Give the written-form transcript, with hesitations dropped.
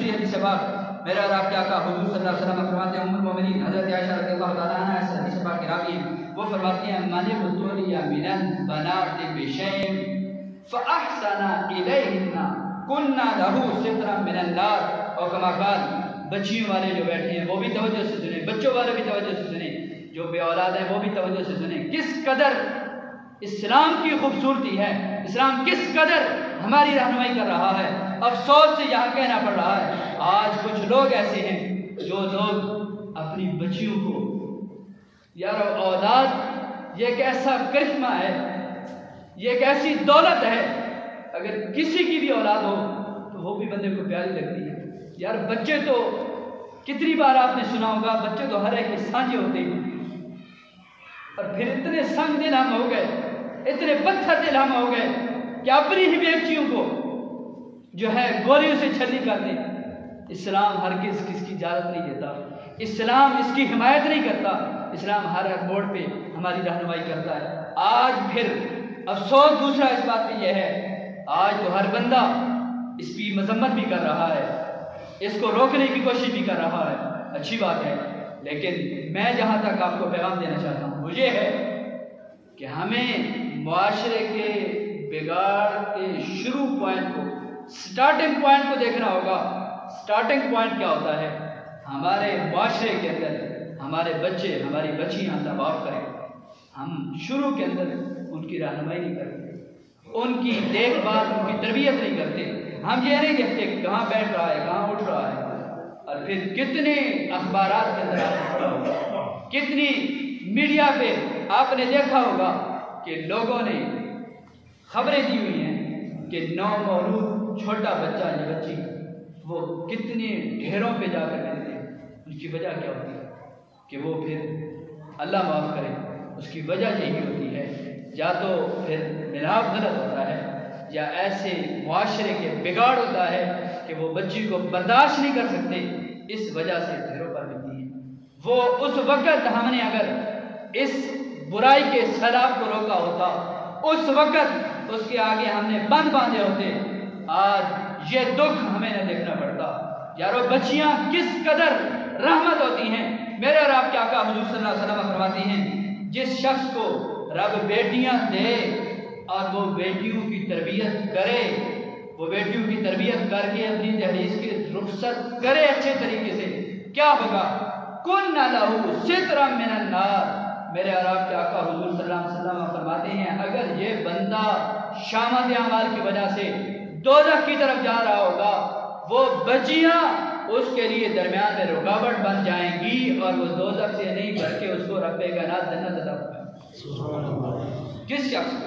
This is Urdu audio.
دوسری حدیث پاک میرے اور آپ کے آقا حضور صلی اللہ علیہ وسلم فرماتے ہیں، ام المومنین حضرت عائشہ رضی اللہ تعالیٰ عنہ اس حدیث پاک کی راوی وہ فرماتی ہیں، من ابتلی من البنات بشیء فاحسن الیہن کنا لہ سترا من النار، اور کما قال، بچیوں والے جو بیٹھے ہیں وہ بھی توجہ سے سنیں، بچوں والے بھی توجہ سے سنیں، جو بے اولاد ہیں وہ بھی توجہ سے سنیں، کس قدر اسلام کی خوبصورتی ہے، اسلام کس قدر ہماری رہنمائی کر رہا ہے۔ افسوس سے یہاں کہنا پڑ رہا ہے، آج کچھ لوگ ایسے ہیں جو لوگ اپنی بچیوں کو، یار اولاد یہ ایک ایسا کرشمہ ہے، یہ ایک ایسی دولت ہے، اگر کسی کی بھی اولاد ہو تو وہ بھی بندے کو پیاری لگتی ہے۔ یار بچے تو کتنی بار آپ نے سنا ہوگا، بچے تو ہر ایک کے سانجے ہوتے ہیں، اور پھر اتنے سنگ دل ہم ہو گئے، اتنے پتھر دل ہم ہو گئے کہ اپنی ہی بیٹیوں کو جو ہے گولیوں سے چھلنی کر دیں۔ اسلام ہرگز کس کی اجازت نہیں دیتا، اسلام اس کی حمایت نہیں کرتا، اسلام ہر موڑ پہ ہماری رہنمائی کرتا ہے۔ آج پھر افسوس دوسرا اس بات پہ یہ ہے، آج تو ہر بندہ اس کی مذمت بھی کر رہا ہے، اس کو روکنے کی کوشش بھی کر رہا ہے، اچھی بات ہے، لیکن میں جہاں تک آپ کو پیغام دینا چاہتا ہوں وہ یہ ہے کہ ہمیں معاشرے کے بگاڑ کے شروع پوائنٹ کو، سٹارٹنگ پوائنٹ کو دیکھنا ہوگا۔ سٹارٹنگ پوائنٹ کیا ہوتا ہے؟ ہمارے معاشرے کے اندر ہمارے بچے، ہماری بچیاں طواف کریں، ہم شروع کے اندر ان کی رہنمائی نہیں کرتے، ان کی دیکھ بھال، ان کی تربیت نہیں کرتے، ہم یہ نہیں دیکھتے کہ کہاں بیٹھ رہا ہے، کہاں اٹھ رہا ہے، اور پھر کتنے اخبارات کے اندر آپ نے پڑھا ہوگا، کتنی میڈیا پہ آپ نے دیکھا ہوگا کہ لوگوں نے خبریں دی ہوئی ہیں کہ نو مولود چھوٹا بچہ یا بچی وہ کتنے ڈھیروں پہ جا کر ملتے ہیں۔ ان کی وجہ کیا ہوتی ہے کہ وہ پھر اللہ معاف کرے، اس کی وجہ یہی ہوتی ہے یا تو پھر ملاپ غلط ہوتا ہے، یا ایسے معاشرے کے بگاڑ ہوتا ہے کہ وہ بچی کو برداشت نہیں کر سکتے، اس وجہ سے ڈھیروں پر ملتی ہے۔ وہ اس وقت ہم نے اگر اس برائی کے سیلاب کو روکا ہوتا، اس وقت اس کے آگے ہم نے بند باندھے ہوتے، آج یہ دکھ ہمیں نہ دیکھنا پڑتا۔ یارو بچیاں کس قدر رحمت ہوتی ہیں۔ میرے اور آپ کے آقا حضور صلی اللہ علیہ وسلم فرماتی ہیں، جس شخص کو رب بیٹیاں دے اور وہ بیٹیوں کی تربیت کرے، وہ بیٹیوں کی تربیت کر کے اپنی دہلیز کی رخصت کرے اچھے طریقے سے، کیا ہوگا؟ کن لہ سترا من النار۔ میرے اور آپ کے آقا حضور صلی اللہ علیہ وسلم فرماتے ہیں، اگر یہ بندہ شامت اعمال کی وجہ سے دوزخ کی طرف جا رہا ہوگا، وہ بچیاں اس کے لیے درمیان میں رکاوٹ بن جائیں گی، اور وہ دوزخ سے نہیں بلکہ اس کو رب کائنات جنت عطا فرمائے گا۔ کس شخص